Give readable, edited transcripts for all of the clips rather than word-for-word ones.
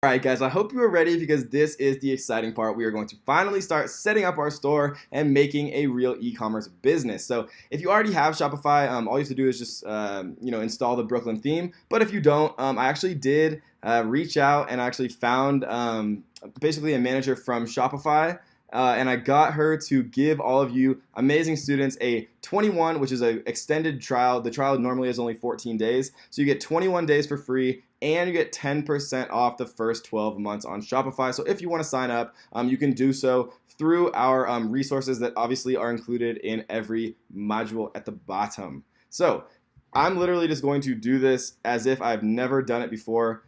Alright guys, I hope you are ready because this is the exciting part. We are going to finally start setting up our store and making a real e-commerce business. So if you already have Shopify, all you have to do is just install the Brooklyn theme. But if you don't, I actually did reach out and I actually found basically a manager from Shopify. And I got her to give all of you amazing students a 21, which is an extended trial. The trial normally is only 14 days. So you get 21 days for free and you get 10% off the first 12 months on Shopify. So if you want to sign up, you can do so through our resources that obviously are included in every module at the bottom. So I'm literally just going to do this as if I've never done it before,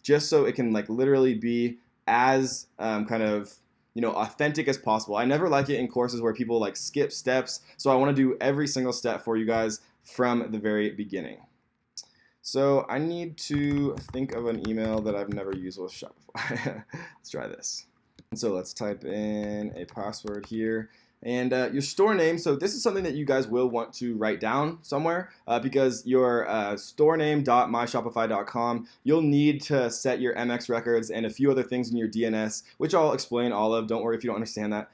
just so it can literally be as authentic as possible. I never like it in courses where people skip steps, so I want to do every single step for you guys from the very beginning. So I need to think of an email that I've never used with Shopify. Let's try this. So let's type in a password here. And your store name, so this is something that you guys will want to write down somewhere because your storename.myshopify.com, you'll need to set your MX records and a few other things in your DNS, which I'll explain all of. Don't worry if you don't understand that.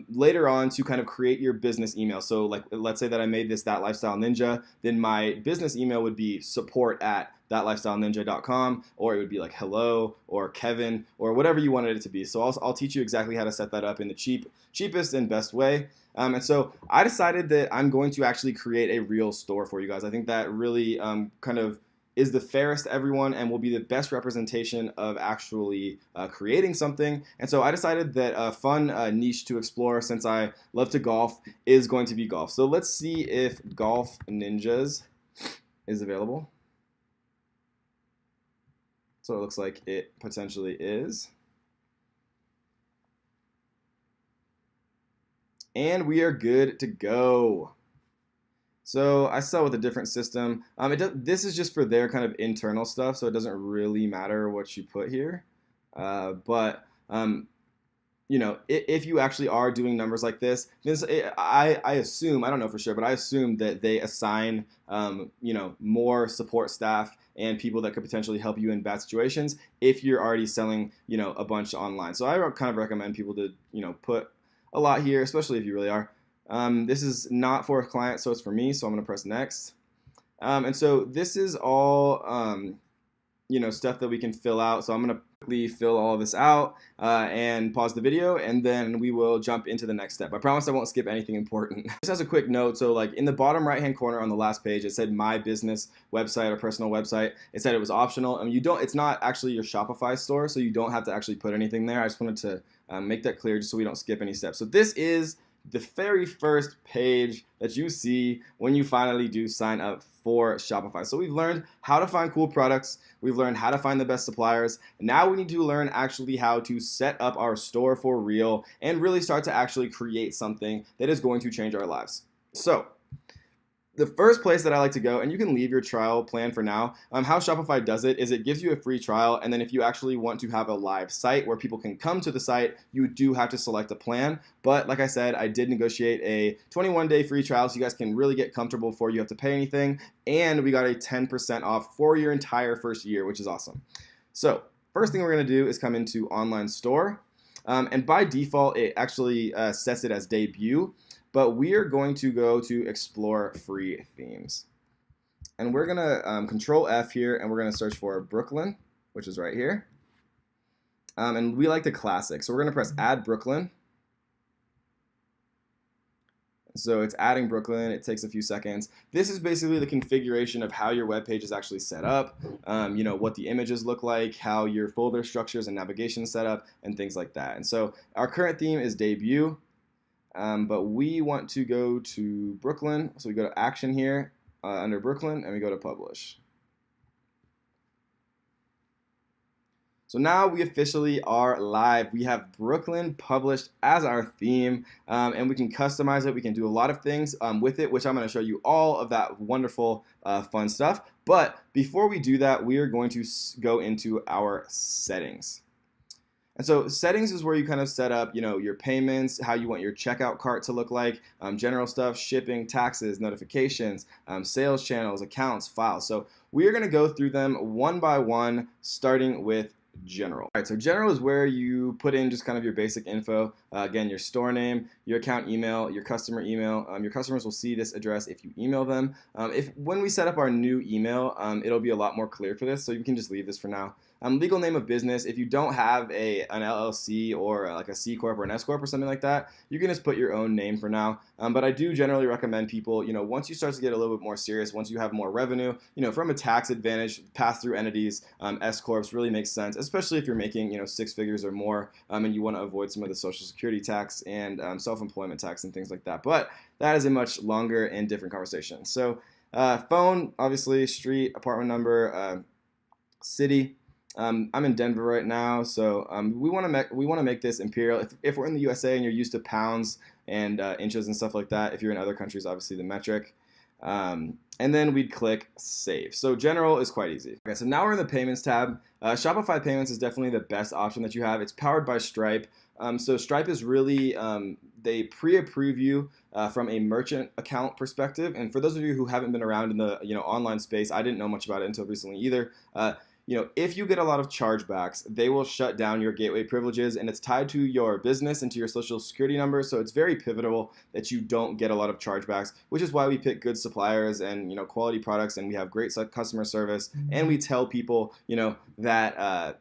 Later on to kind of create your business email. So let's say that I made this That Lifestyle Ninja, then my business email would be support@thatlifestyleninja.com, or it would be hello or Kevin or whatever you wanted it to be. So I'll teach you exactly how to set that up in the cheapest and best way. And so I decided that I'm going to actually create a real store for you guys. I think that really kind of is the fairest to everyone and will be the best representation of actually creating something. And so I decided that a fun niche to explore, since I love to golf, is going to be golf. So let's see if Golf Ninjas is available. So it looks like it potentially is. And we are good to go. So I sell with a different system. This is just for their kind of internal stuff, so it doesn't really matter what you put here. If you actually are doing numbers like this, I assume, I don't know for sure, but I assume that they assign more support staff and people that could potentially help you in bad situations if you're already selling a bunch online. So I kind of recommend people to put a lot here, especially if you really are. This is not for a client, so it's for me, so I'm going to press next. And so this is all stuff that we can fill out. So I'm going to quickly fill all of this out and pause the video, and then we will jump into the next step. I promise I won't skip anything important. Just as a quick note, so in the bottom right hand corner on the last page, it said my business website or personal website. It said it was optional. It's not actually your Shopify store, so you don't have to actually put anything there. I just wanted to make that clear just so we don't skip any steps. So this is the very first page that you see when you finally do sign up for Shopify. So we've learned how to find cool products. We've learned how to find the best suppliers. Now we need to learn actually how to set up our store for real and really start to actually create something that is going to change our lives. So the first place that I like to go, and you can leave your trial plan for now, how Shopify does it is it gives you a free trial, and then if you actually want to have a live site where people can come to the site, you do have to select a plan. But like I said, I did negotiate a 21-day free trial so you guys can really get comfortable before you have to pay anything, and we got a 10% off for your entire first year, which is awesome. So first thing we're going to do is come into Online Store, and by default, it actually sets it as debut. But we are going to go to Explore Free Themes. And we're going to Control F here, and we're going to search for Brooklyn, which is right here. And we like the classic. So we're going to press Add Brooklyn. So it's adding Brooklyn. It takes a few seconds. This is basically the configuration of how your web page is actually set up, what the images look like, how your folder structures and navigation is set up, and things like that. And so our current theme is Debut. But we want to go to Brooklyn, so we go to Action here under Brooklyn, and we go to Publish. So now we officially are live. We have Brooklyn published as our theme, and we can customize it. We can do a lot of things with it, which I'm going to show you all of that wonderful, fun stuff. But before we do that, we are going to go into our settings. And so settings is where you kind of set up, your payments, how you want your checkout cart to look like, general stuff, shipping, taxes, notifications, sales channels, accounts, files. So we are going to go through them one by one, starting with general. All right, so general is where you put in just kind of your basic info. Again, your store name, your account email, your customer email. Your customers will see this address if you email them. If when we set up our new email, it'll be a lot more clear for this, so you can just leave this for now. Legal name of business. If you don't have an LLC or like a C Corp or an S Corp or something like that, you can just put your own name for now. But I do generally recommend people, once you start to get a little bit more serious, once you have more revenue, from a tax advantage, pass-through entities, S Corps really makes sense, especially if you're making, 6 figures or more, and you want to avoid some of the Social Security tax and self-employment tax and things like that. But that is a much longer and different conversation. So phone, obviously, street, apartment number, city. I'm in Denver right now, so we want to make this imperial. If we're in the USA and you're used to pounds and inches and stuff like that, if you're in other countries, obviously the metric. And then we'd click save. So general is quite easy. Okay, so now we're in the payments tab. Shopify payments is definitely the best option that you have. It's powered by Stripe. So Stripe is really, they pre-approve you from a merchant account perspective. And for those of you who haven't been around in the online space, I didn't know much about it until recently either. If you get a lot of chargebacks, they will shut down your gateway privileges, and it's tied to your business and to your social security number. So it's very pivotal that you don't get a lot of chargebacks, which is why we pick good suppliers and quality products, and we have great customer service, and we tell people that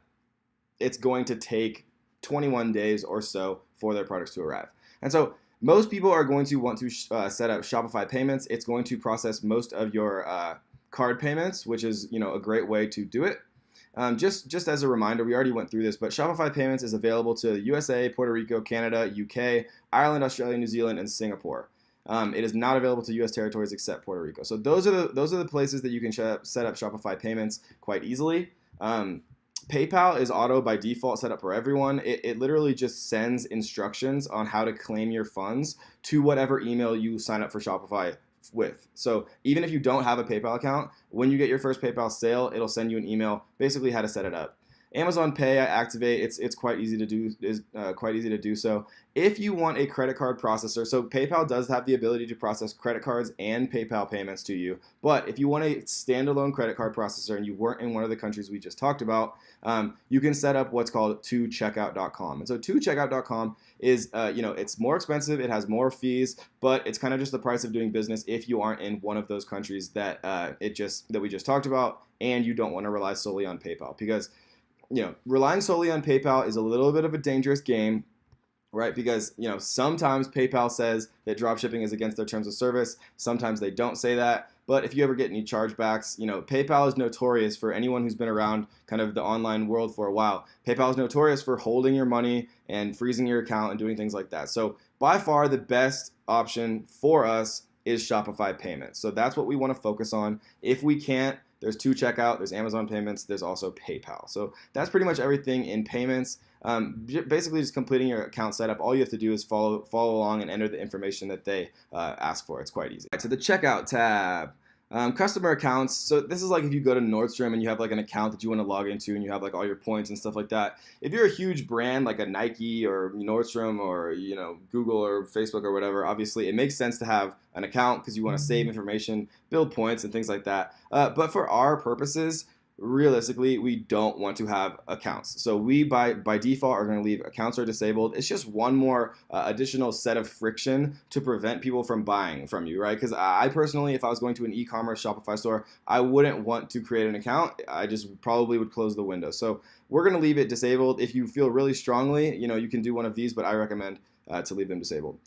it's going to take 21 days or so for their products to arrive. And so most people are going to want to set up Shopify payments. It's going to process most of your card payments, which is a great way to do it. Just as a reminder, we already went through this, but Shopify payments is available to USA, Puerto Rico, Canada, UK, Ireland, Australia, New Zealand, and Singapore. It is not available to U.S. territories except Puerto Rico. So those are the places that you can set up Shopify payments quite easily. PayPal is auto by default set up for everyone. It literally just sends instructions on how to claim your funds to whatever email you sign up for Shopify with. So even if you don't have a PayPal account, when you get your first PayPal sale, it'll send you an email basically how to set it up. Amazon Pay, I activate. It's quite easy to do. Quite easy to do so. If you want a credit card processor, so PayPal does have the ability to process credit cards and PayPal payments to you. But if you want a standalone credit card processor and you weren't in one of the countries we just talked about, you can set up what's called 2checkout.com. And so 2checkout.com is, it's more expensive. It has more fees, but it's kind of just the price of doing business if you aren't in one of those countries that we just talked about, and you don't want to rely solely on PayPal, because relying solely on PayPal is a little bit of a dangerous game, right? Because, sometimes PayPal says that dropshipping is against their terms of service. Sometimes they don't say that. But if you ever get any chargebacks, PayPal is notorious, for anyone who's been around kind of the online world for a while, PayPal is notorious for holding your money and freezing your account and doing things like that. So by far the best option for us is Shopify payments. So that's what we want to focus on. If we can't, there's 2Checkout, there's Amazon payments, there's also PayPal. So that's pretty much everything in payments. Basically just completing your account setup. All you have to do is follow along and enter the information that they ask for. It's quite easy. Right, so the checkout tab. Customer accounts. So this is like if you go to Nordstrom and you have like an account that you want to log into and you have like all your points and stuff like that. If you're a huge brand like a Nike or Nordstrom or Google or Facebook or whatever, obviously it makes sense to have an account because you want to save information, build points and things like that. But for our purposes, realistically, we don't want to have accounts. So we, by default, are going to leave accounts are disabled. It's just one more additional set of friction to prevent people from buying from you, right? Because I personally, if I was going to an e-commerce Shopify store, I wouldn't want to create an account. I just probably would close the window. So we're going to leave it disabled. If you feel really strongly, you can do one of these, but I recommend to leave them disabled.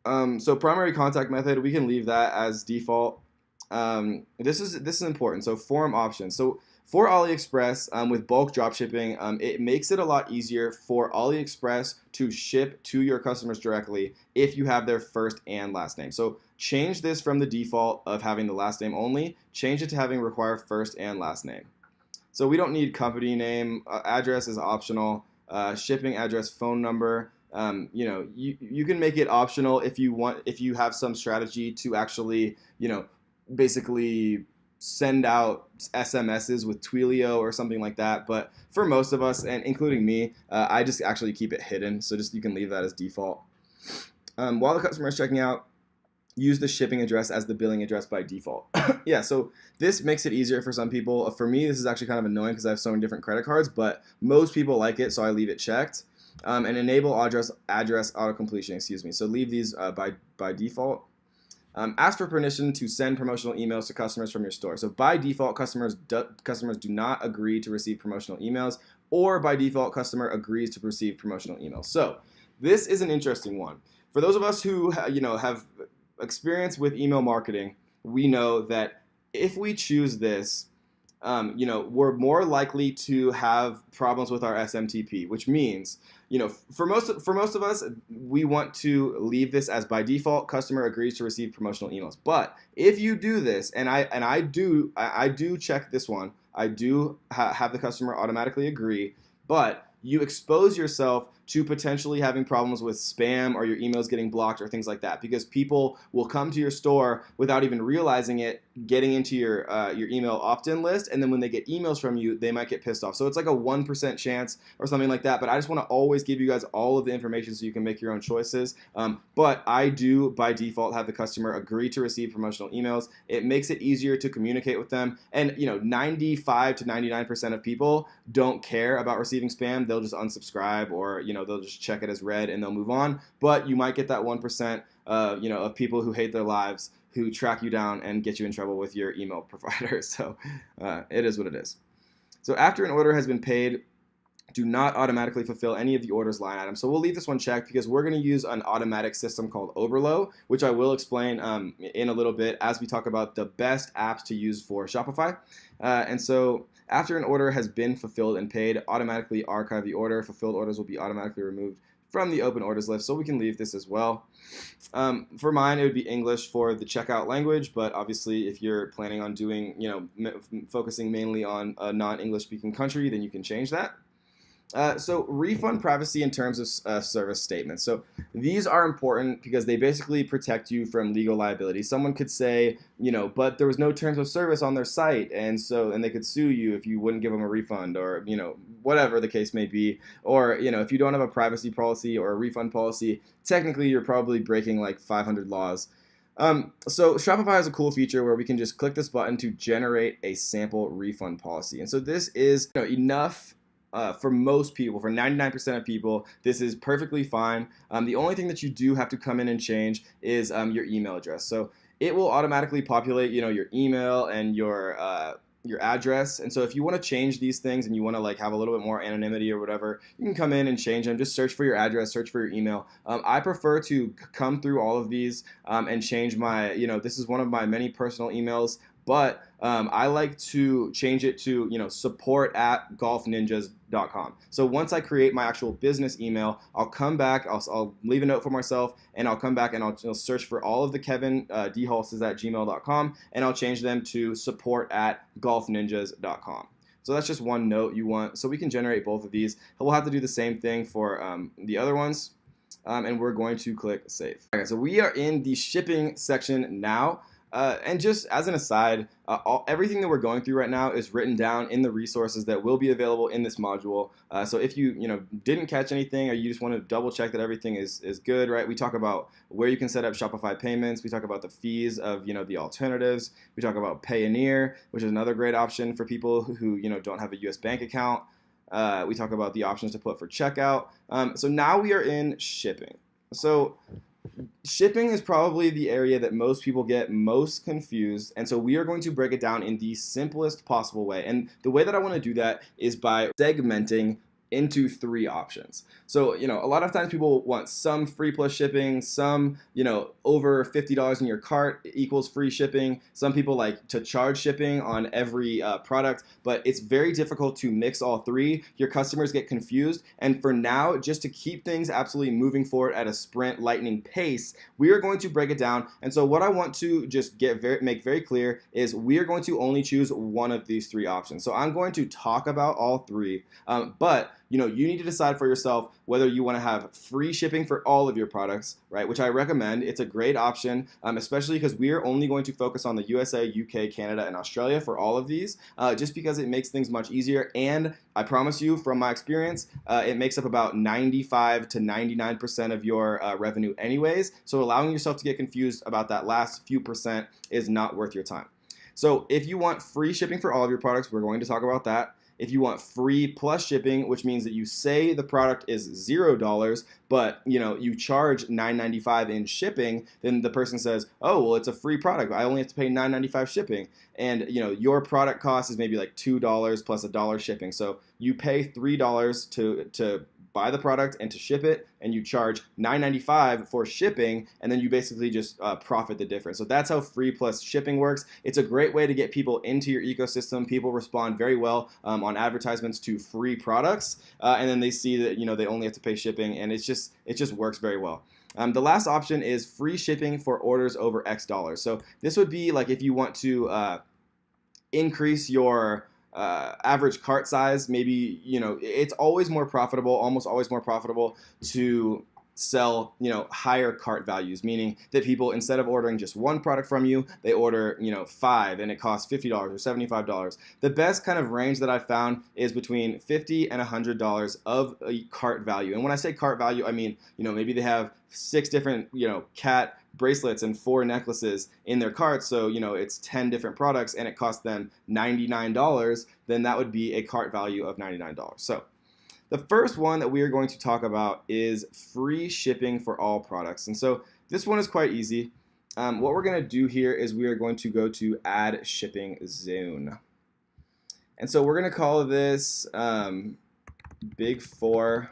So primary contact method, we can leave that as default. This is important. So forum options. So for AliExpress, with bulk dropshipping, it makes it a lot easier for AliExpress to ship to your customers directly if you have their first and last name. So change this from the default of having the last name only, change it to having require first and last name. So we don't need company name. Address is optional. Shipping address, phone number. You can make it optional if you have some strategy to actually, basically send out SMSs with Twilio or something like that. But for most of us, and including me, I just actually keep it hidden. So you can leave that as default. While the customer is checking out, use the shipping address as the billing address by default. Yeah, so this makes it easier for some people. For me, this is actually kind of annoying because I have so many different credit cards, but most people like it, so I leave it checked. And enable address auto completion. Excuse me. So leave these by default. Ask for permission to send promotional emails to customers from your store. So by default, customers do not agree to receive promotional emails, or by default, customer agrees to receive promotional emails. So this is an interesting one. For those of us who have experience with email marketing, we know that if we choose this, we're more likely to have problems with our SMTP, which means, for most of us, we want to leave this as by default, customer agrees to receive promotional emails. But if you do this, and I do check this one, I do have the customer automatically agree, but you expose yourself to potentially having problems with spam or your emails getting blocked or things like that, because people will come to your store without even realizing it, getting into your email opt-in list, and then when they get emails from you, they might get pissed off. So it's like a 1% chance or something like that, but I just want to always give you guys all of the information so you can make your own choices. But I do, by default, have the customer agree to receive promotional emails. It makes it easier to communicate with them, and 95 to 99% of people don't care about receiving spam. They'll just unsubscribe, or they'll just check it as read and they'll move on. But you might get that 1% of people who hate their lives, who track you down and get you in trouble with your email provider. So it is what it is. So after an order has been paid, do not automatically fulfill any of the order's line items. So we'll leave this one checked because we're going to use an automatic system called Oberlo, which I will explain in a little bit as we talk about the best apps to use for Shopify. And so after an order has been fulfilled and paid, automatically archive the order. Fulfilled orders will be automatically removed from the open orders list, so we can leave this as well. For mine, it would be English for the checkout language, but obviously if you're planning on doing, focusing mainly on a non-English speaking country, then you can change that. So refund privacy in terms of service statements. So these are important because they basically protect you from legal liability. Someone could say, but there was no terms of service on their site, and they could sue you if you wouldn't give them a refund, or whatever the case may be. Or if you don't have a privacy policy or a refund policy, technically you're probably breaking like 500 laws. So Shopify has a cool feature where we can just click this button to generate a sample refund policy, and so this is enough. For most people, for 99% of people, this is perfectly fine. The only thing that you do have to come in and change is your email address. So it will automatically populate, your email and your address. And so if you want to change these things and you want to have a little bit more anonymity or whatever, you can come in and change them. Just search for your address, search for your email. I prefer to come through all of these and change my, this is one of my many personal emails. But I like to change it to support@golfninjas.com. So once I create my actual business email, I'll come back, I'll leave a note for myself, and I'll come back and I'll search for all of the Kevin dhulses@gmail.com, and I'll change them to support@golfninjas.com. So that's just one note you want. So we can generate both of these. We'll have to do the same thing for the other ones, and we're going to click save. Okay, so we are in the shipping section now. And just as an aside, everything that we're going through right now is written down in the resources that will be available in this module. So if you didn't catch anything, or you just want to double check that everything is good, right? We talk about where you can set up Shopify payments. We talk about the fees of the alternatives. We talk about Payoneer, which is another great option for people who don't have a US bank account. We talk about the options to put for checkout. So now we are in shipping. So shipping is probably the area that most people get most confused, and so we are going to break it down in the simplest possible way. And the way that I want to do that is by segmenting into 3 options. So, a lot of times people want some free plus shipping, some, over $50 in your cart equals free shipping. Some people like to charge shipping on every product, but it's very difficult to mix all 3. Your customers get confused. And for now, just to keep things absolutely moving forward at a sprint lightning pace, we are going to break it down. And so what I want to just make very clear is we are going to only choose one of these 3 options. So I'm going to talk about all 3, but you need to decide for yourself whether you want to have free shipping for all of your products, right? Which I recommend. It's a great option, especially because we're only going to focus on the USA, UK, Canada, and Australia for all of these, just because it makes things much easier. And I promise you, from my experience, it makes up about 95 to 99% of your revenue anyways. So allowing yourself to get confused about that last few percent is not worth your time. So if you want free shipping for all of your products, we're going to talk about that. If you want free plus shipping, which means that you say the product is $0, but you charge $9.95 in shipping, then the person says, oh, well, it's a free product. I only have to pay $9.95 shipping. And your product cost is maybe like $2 plus $1 shipping. So you pay $3 to buy the product and to ship it, and you charge $9.95 for shipping, and then you basically just profit the difference. So that's how free plus shipping works. It's a great way to get people into your ecosystem. People respond very well on advertisements to free products, and then they see that they only have to pay shipping, and it just works very well. The last option is free shipping for orders over X dollars. So this would be like if you want to increase your average cart size. Maybe it's always more profitable, almost always more profitable to sell higher cart values, meaning that people, instead of ordering just one product from you, they order 5 and it costs $50 or $75. The best kind of range that I've found is between $50 and $100 of a cart value. And when I say cart value, I mean maybe they have 6 different cat bracelets and 4 necklaces in their cart, so it's 10 different products and it costs them $99, then that would be a cart value of $99. So the first one that we are going to talk about is free shipping for all products. And so this one is quite easy. What we're going to do here is we are going to go to add shipping zone. And so we're going to call this Big 4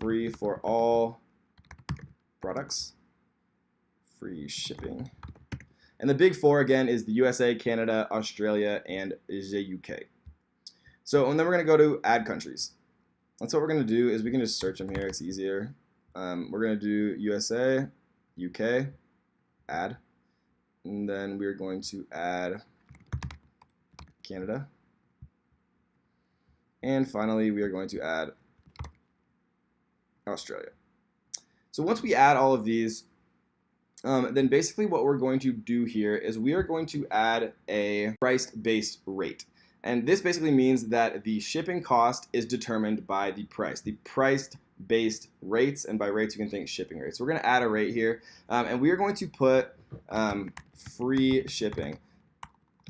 free for all products. Free shipping. And the Big 4 again is the USA, Canada, Australia, and the UK. So and then we're going to go to add countries. That's what we're going to do is we can just search them here. It's easier. We're going to do USA, UK, add. And then we're going to add Canada. And finally, we are going to add Australia. So once we add all of these, then basically what we're going to do here is we are going to add a price-based rate. And this basically means that the shipping cost is determined by the price-based rates, and by rates you can think shipping rates. So we're going to add a rate here, and we are going to put free shipping.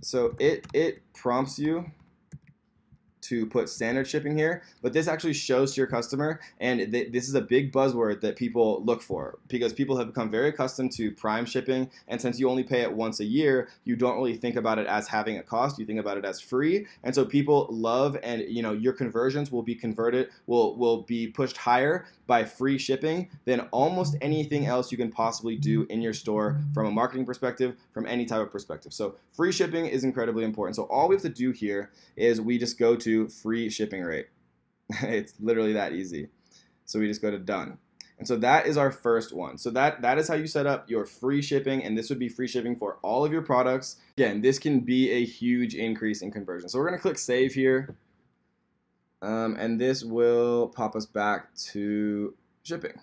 So it prompts you to put standard shipping here, but this actually shows to your customer, and this is a big buzzword that people look for because people have become very accustomed to prime shipping, and since you only pay it once a year, you don't really think about it as having a cost, you think about it as free, and so people love, and your conversions will be will be pushed higher by free shipping than almost anything else you can possibly do in your store from a marketing perspective, from any type of perspective. So free shipping is incredibly important. So all we have to do here is we just go to free shipping rate. It's literally that easy. So we just go to done. And so that is our first one. So that is how you set up your free shipping, and this would be free shipping for all of your products. Again, this can be a huge increase in conversion. So we're going to click save here. And this will pop us back to shipping.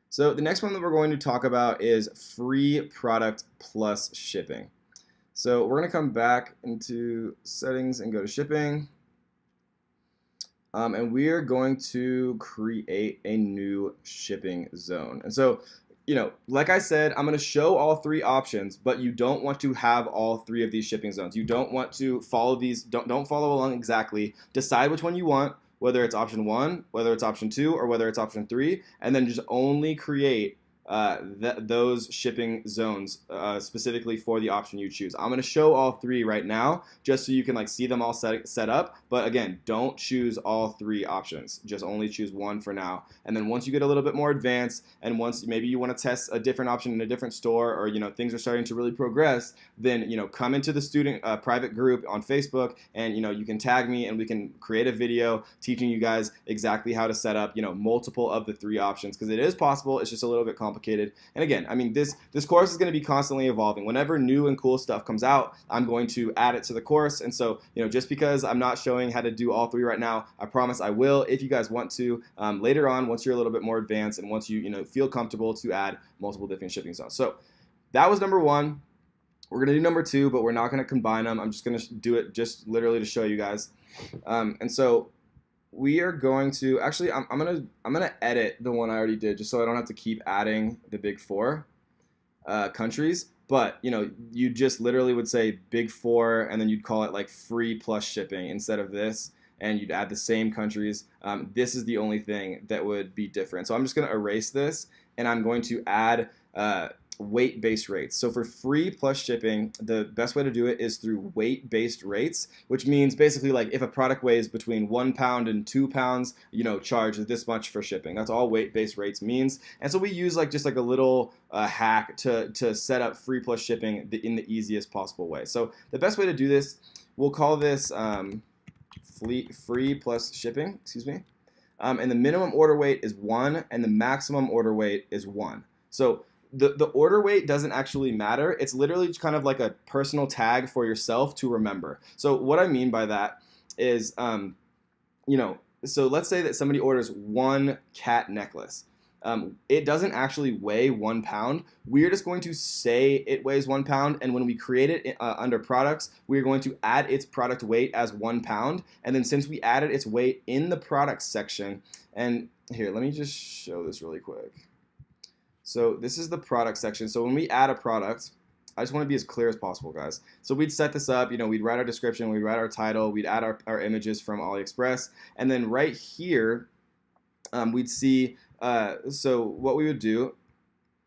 So the next one that we're going to talk about is free product plus shipping. So we're going to come back into settings and go to shipping. And we are going to create a new shipping zone. And so, like I said, I'm going to show all 3 options, but you don't want to have all 3 of these shipping zones. You don't want to follow these, don't follow along exactly. Decide which one you want, whether it's option 1, whether it's option 2, or whether it's option 3, and then just only create those shipping zones specifically for the option you choose. I'm going to show all 3 right now just so you can see them all set up, but again, don't choose all 3 options. Just only choose one for now. And then once you get a little bit more advanced, and once maybe you want to test a different option in a different store, or things are starting to really progress, then come into the student private group on Facebook, and you can tag me and we can create a video teaching you guys exactly how to set up multiple of the 3 options, because it is possible. It's just a little bit complicated. complicated. And again, I mean, this course is going to be constantly evolving. Whenever new and cool stuff comes out, I'm going to add it to the course. And so, just because I'm not showing how to do all three right now, I promise I will if you guys want to later on, once you're a little bit more advanced and once you feel comfortable to add multiple different shipping zones. So that was number one. We're going to do number two, but we're not going to combine them. I'm just going to do it just literally to show you guys. And so we are going to actually, I'm gonna edit the one I already did just so I don't have to keep adding the big four countries. But you just literally would say big four, and then you'd call it like free plus shipping instead of this, and you'd add the same countries. This is the only thing that would be different. So I'm just going to erase this, and I'm going to add weight-based rates. So for free plus shipping, the best way to do it is through weight-based rates, which means basically like if a product weighs between 1 pound and 2 pounds, charge this much for shipping. That's all weight-based rates means. And so we use just like a little hack to set up free plus shipping in the easiest possible way. So the best way to do this, we'll call this free plus shipping, excuse me. And the minimum order weight is 1, and the maximum order weight is 1. So the order weight doesn't actually matter. It's literally kind of like a personal tag for yourself to remember. So what I mean by that is, so let's say that somebody orders 1 cat necklace. It doesn't actually weigh 1 pound. We're just going to say it weighs 1 pound, and when we create it under products, we're going to add its product weight as 1 pound. And then since we added its weight in the products section, and here, let me just show this really quick. So this is the product section. So when we add a product, I just want to be as clear as possible, guys. So we'd set this up, we'd write our description, we'd write our title, we'd add our images from AliExpress, and then right here, we'd see, so what we would do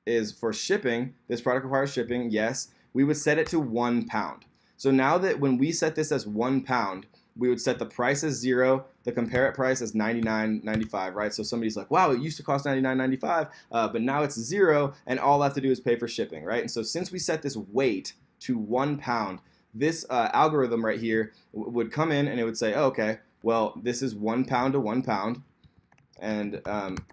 is for shipping, this product requires shipping, yes, we would set it to 1 pound. So now that when we set this as 1 pound, we would set the price as 0, the compare it price as $99.95, right? So somebody's like, wow, it used to cost $99.95, but now it's 0, and all I have to do is pay for shipping, right? And so since we set this weight to 1 pound, this algorithm right here would come in and it would say, oh, okay, well, this is 1 pound to 1 pound, and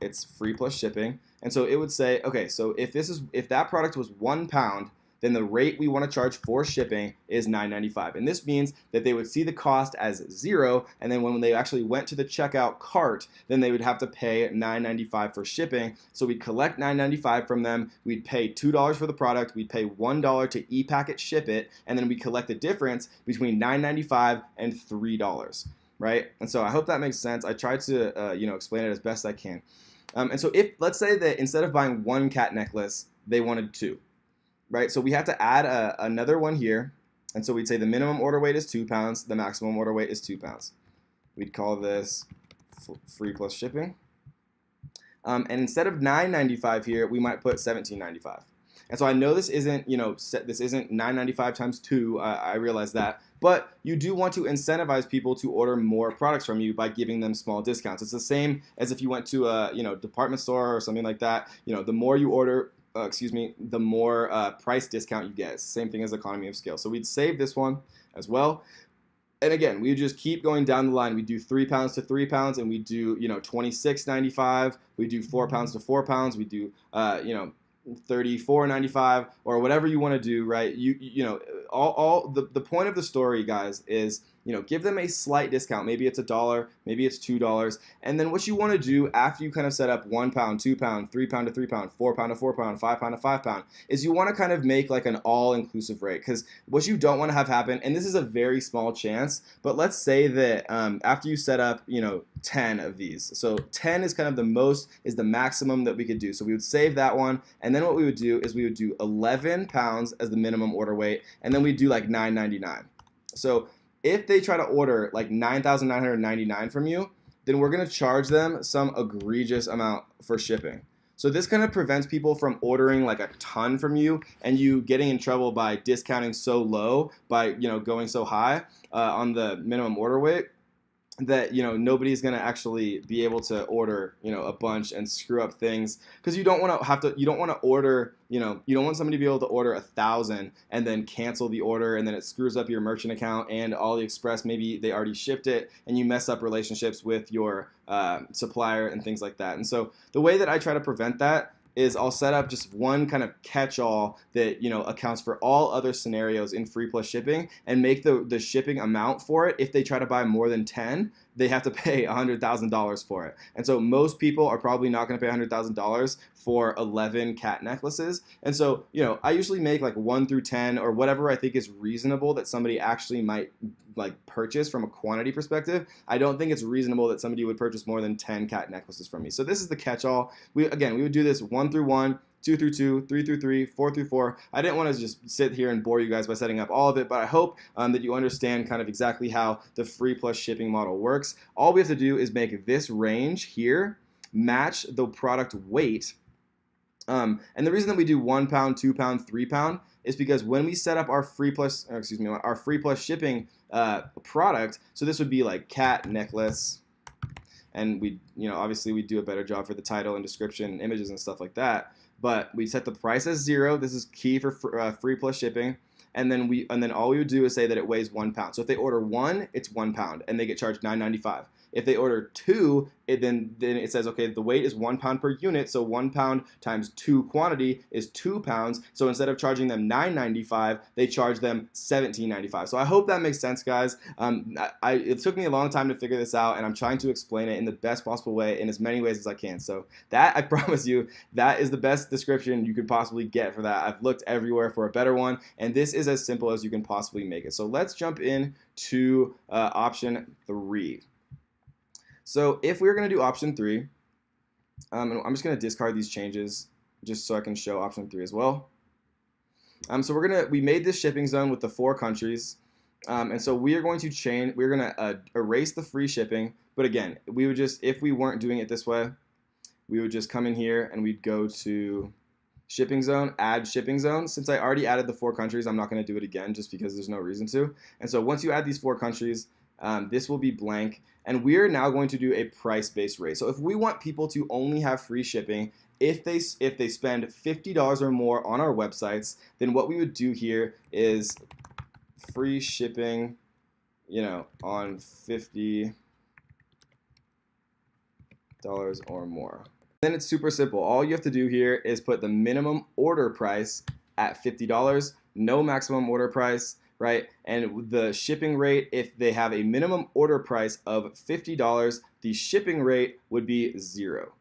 it's free plus shipping. And so it would say, okay, so if that product was 1 pound, then the rate we want to charge for shipping is $9.95. And this means that they would see the cost as 0, and then when they actually went to the checkout cart, then they would have to pay $9.95 for shipping. So we'd collect $9.95 from them, we'd pay $2 for the product, we'd pay $1 to e-packet ship it, and then we collect the difference between $9.95 and $3, right? And so I hope that makes sense. I tried to explain it as best I can. And so if, let's say that instead of buying 1 cat necklace, they wanted 2. Right, so we have to add another one here, and so we'd say the minimum order weight is 2 pounds, the maximum order weight is 2 pounds. We'd call this free plus shipping, and instead of $9.95 here, we might put $17.95. And so I know this isn't this isn't $9.95 times 2. I realize that, but you do want to incentivize people to order more products from you by giving them small discounts. It's the same as if you went to a department store or something like that. The more you order, the more price discount you get. It's the same thing as economy of scale. So we'd save this one as well. And again, we would just keep going down the line. We do 3 pounds to 3 pounds, and we do $26.95. We do 4 pounds to 4 pounds. We do $34.95 or whatever you want to do, right? The point of the story, guys, is give them a slight discount. Maybe it's $1, maybe it's $2, and then what you want to do after you kind of set up 1 pound, 2 pound, 3 pound to 3 pound, 4 pound to 4 pound, 5 pound to 5 pound, is you want to kind of make like an all-inclusive rate. Because what you don't want to have happen, and this is a very small chance, but let's say that after you set up 10 of these, so 10 is kind of the maximum that we could do. So we would save that one, and then what we would do is we would do 11 pounds as the minimum order weight, and then we'd do like $9.99. So if they try to order like $9,999 from you, then we're going to charge them some egregious amount for shipping. So this kind of prevents people from ordering like a ton from you and you getting in trouble by discounting so low, by going so high on the minimum order weight, that nobody's going to actually be able to order a bunch and screw up things, because you don't want to order you don't want somebody to be able to order 1,000 and then cancel the order, and then it screws up your merchant account and AliExpress, maybe they already shipped it, and you mess up relationships with your supplier and things like that. And so the way that I try to prevent that is I'll set up just one kind of catch-all that, you know, accounts for all other scenarios in free plus shipping, and make the shipping amount for it. If they try to buy more than 10, they have to pay $100,000 for it. And so most people are probably not going to pay $100,000 for 11 cat necklaces. And so, you know, I usually make like 1 through 10 or whatever I think is reasonable that somebody actually might like purchase from a quantity perspective. I don't think it's reasonable that somebody would purchase more than 10 cat necklaces from me. So this is the catch-all. We would do this 1 through 1, 2 through 2, 3 through 3, 4 through 4. I didn't want to just sit here and bore you guys by setting up all of it, but I hope that you understand kind of exactly how the free plus shipping model works. All we have to do is make this range here match the product weight. And the reason that we do 1 pound, 2 pound, 3 pound is because when we set up our free plus shipping product, so this would be like cat necklace, and we, you know, obviously we do a better job for the title and description and images and stuff like that. But we set the price as 0. This is key for free plus shipping. And then all we would do is say that it weighs 1 pound. So if they order 1, it's 1 pound, and they get charged $9.95. If they order 2, then it says, okay, the weight is 1 pound per unit, so 1 pound times 2 quantity is 2 pounds. So instead of charging them $9.95, they charge them $17.95. So I hope that makes sense, guys. It took me a long time to figure this out, and I'm trying to explain it in the best possible way, in as many ways as I can. So that, I promise you, that is the best description you could possibly get for that. I've looked everywhere for a better one, and this is as simple as you can possibly make it. So let's jump in to option 3. So if we're going to do option 3, and I'm just going to discard these changes just so I can show option 3 as well. So we made this shipping zone with the 4 countries, and so we're going to erase the free shipping. But again, we would just, if we weren't doing it this way, we would just come in here and we'd go to shipping zone, add shipping zone. Since I already added the 4 countries, I'm not going to do it again just because there's no reason to. And so once you add these 4 countries, this will be blank, and we're now going to do a price-based rate. So if we want people to only have free shipping if they spend $50 or more on our websites, then what we would do here is free shipping, you know, on $50 or more. Then it's super simple. All you have to do here is put the minimum order price at $50, no maximum order price, right? And the shipping rate, if they have a minimum order price of $50, the shipping rate would be 0.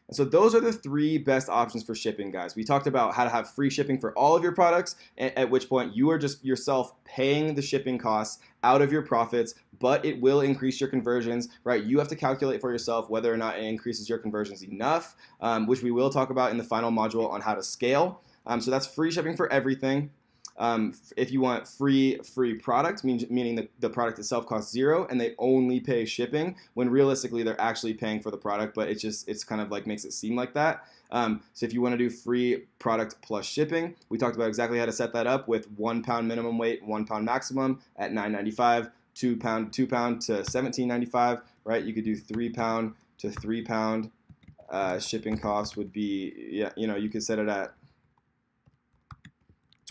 And so those are the 3 best options for shipping, guys. We talked about how to have free shipping for all of your products, at which point you are just yourself paying the shipping costs out of your profits, but it will increase your conversions, right? You have to calculate for yourself whether or not it increases your conversions enough, which we will talk about in the final module on how to scale. So that's free shipping for everything. If you want free product, meaning the product itself costs 0 and they only pay shipping, when realistically they're actually paying for the product, but it's kind of like makes it seem like that. So if you want to do free product plus shipping, we talked about exactly how to set that up with 1 pound minimum weight, 1 pound maximum at $9.95, 2 pound to $17.95, right? You could do 3 pound to 3 pound. Shipping costs would be, you could set it at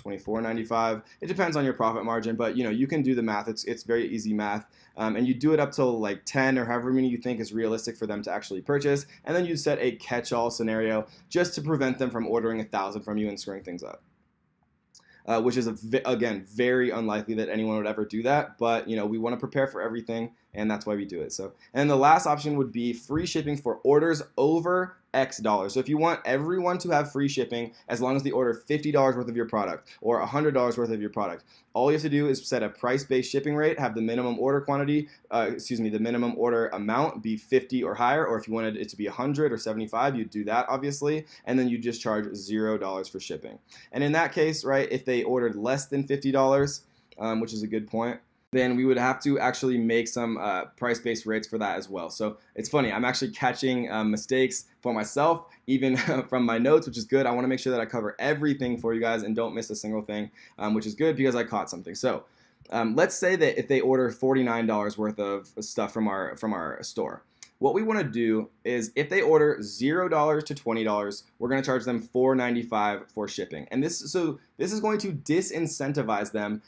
$24.95. It depends on your profit margin, but you can do the math. It's very easy math, and you do it up till like 10 or however many you think is realistic for them to actually purchase, and then you set a catch-all scenario just to prevent them from ordering 1,000 from you and screwing things up. Which is again very unlikely that anyone would ever do that, but we want to prepare for everything, and that's why we do it. So, and the last option would be free shipping for orders over X dollars. So if you want everyone to have free shipping as long as they order $50 worth of your product or $100 worth of your product, all you have to do is set a price-based shipping rate, have the minimum order quantity, the minimum order amount be 50 or higher, or if you wanted it to be 100 or 75, you'd do that obviously, and then you just charge $0 for shipping. And in that case, right, if they ordered less than $50, which is a good point, then we would have to actually make some price-based rates for that as well. So it's funny, I'm actually catching mistakes for myself, even from my notes, which is good. I want to make sure that I cover everything for you guys and don't miss a single thing, which is good because I caught something. So let's say that if they order $49 worth of stuff from our store, what we want to do is if they order $0 to $20, we're going to charge them $4.95 for shipping. And this is going to disincentivize them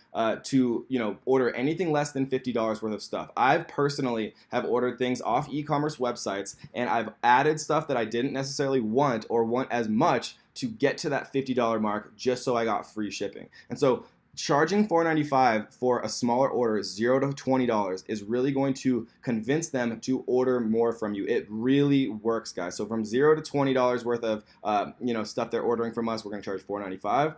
to order anything less than $50 worth of stuff. I've personally have ordered things off e-commerce websites, and I've added stuff that I didn't necessarily want or want as much to get to that $50 mark just so I got free shipping. And so charging $4.95 for a smaller order, $0 to $20, is really going to convince them to order more from you. It really works, guys. So from $0 to $20 worth of stuff they're ordering from us, we're going to charge $4.95.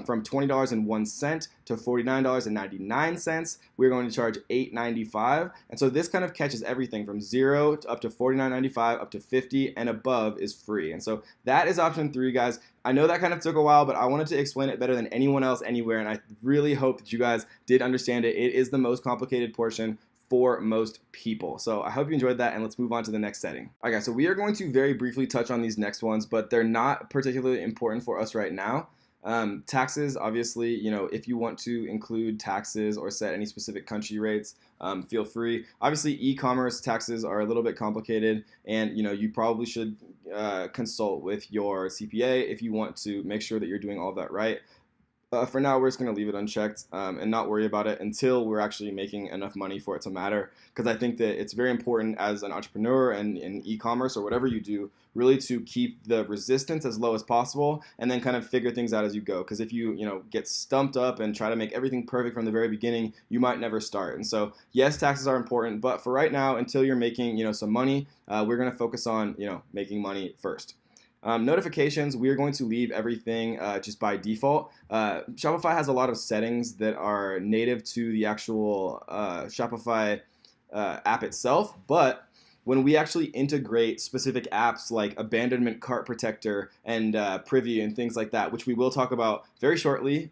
From $20.01 to $49.99, we're going to charge $8.95. And so this kind of catches everything from 0 to up to $49.95, up to $50, and above is free. And so that is option 3, guys. I know that kind of took a while, but I wanted to explain it better than anyone else anywhere, and I really hope that you guys did understand it. It is the most complicated portion for most people. So I hope you enjoyed that, and let's move on to the next setting. All right, guys, so we are going to very briefly touch on these next ones, but they're not particularly important for us right now. Taxes, obviously, if you want to include taxes or set any specific country rates, feel free. Obviously, e-commerce taxes are a little bit complicated, and you probably should consult with your CPA if you want to make sure that you're doing all of that right. For now, we're just going to leave it unchecked and not worry about it until we're actually making enough money for it to matter. Because I think that it's very important as an entrepreneur and in e-commerce or whatever you do, really to keep the resistance as low as possible and then kind of figure things out as you go. Because if you get stumped up and try to make everything perfect from the very beginning, you might never start. And so, yes, taxes are important, but for right now, until you're making some money, we're going to focus on making money first. Notifications, we are going to leave everything just by default. Shopify has a lot of settings that are native to the actual Shopify app itself, but when we actually integrate specific apps like Abandonment Cart Protector and Privy and things like that, which we will talk about very shortly,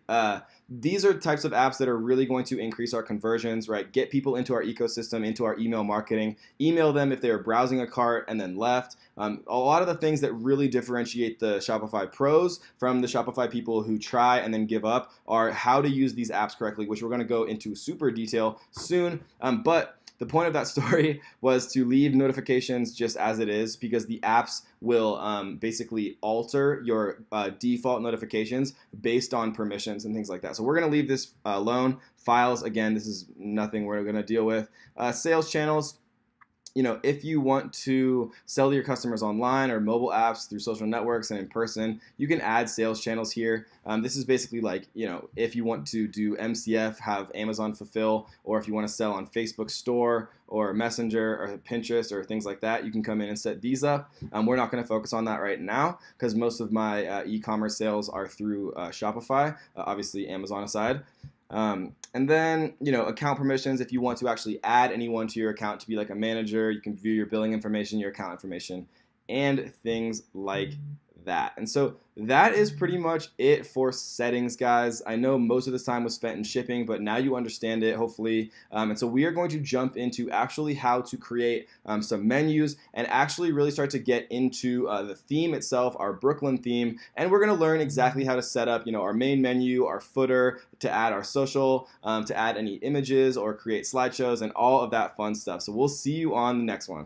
these are types of apps that are really going to increase our conversions, right? Get people into our ecosystem, into our email marketing, email them if they're browsing a cart and then left. A lot of the things that really differentiate the Shopify pros from the Shopify people who try and then give up are how to use these apps correctly, which we're going to go into super detail soon. But the point of that story was to leave notifications just as it is, because the apps will basically alter your default notifications based on permissions and things like that. So we're going to leave this alone. Files, again, this is nothing we're going to deal with. Sales channels. If you want to sell to your customers online or mobile apps through social networks and in person, you can add sales channels here. This is basically like, if you want to do MCF, have Amazon fulfill, or if you want to sell on Facebook store or Messenger or Pinterest or things like that, you can come in and set these up. We're not going to focus on that right now because most of my e-commerce sales are through Shopify, obviously Amazon aside. And then, account permissions, if you want to actually add anyone to your account to be like a manager, you can view your billing information, your account information, and things like that. And so that is pretty much it for settings, guys. I know most of this time was spent in shipping, but now you understand it, hopefully. And so we are going to jump into actually how to create some menus and actually really start to get into the theme itself, our Brooklyn theme. And we're going to learn exactly how to set up, our main menu, our footer, to add our social, to add any images or create slideshows and all of that fun stuff. So we'll see you on the next one.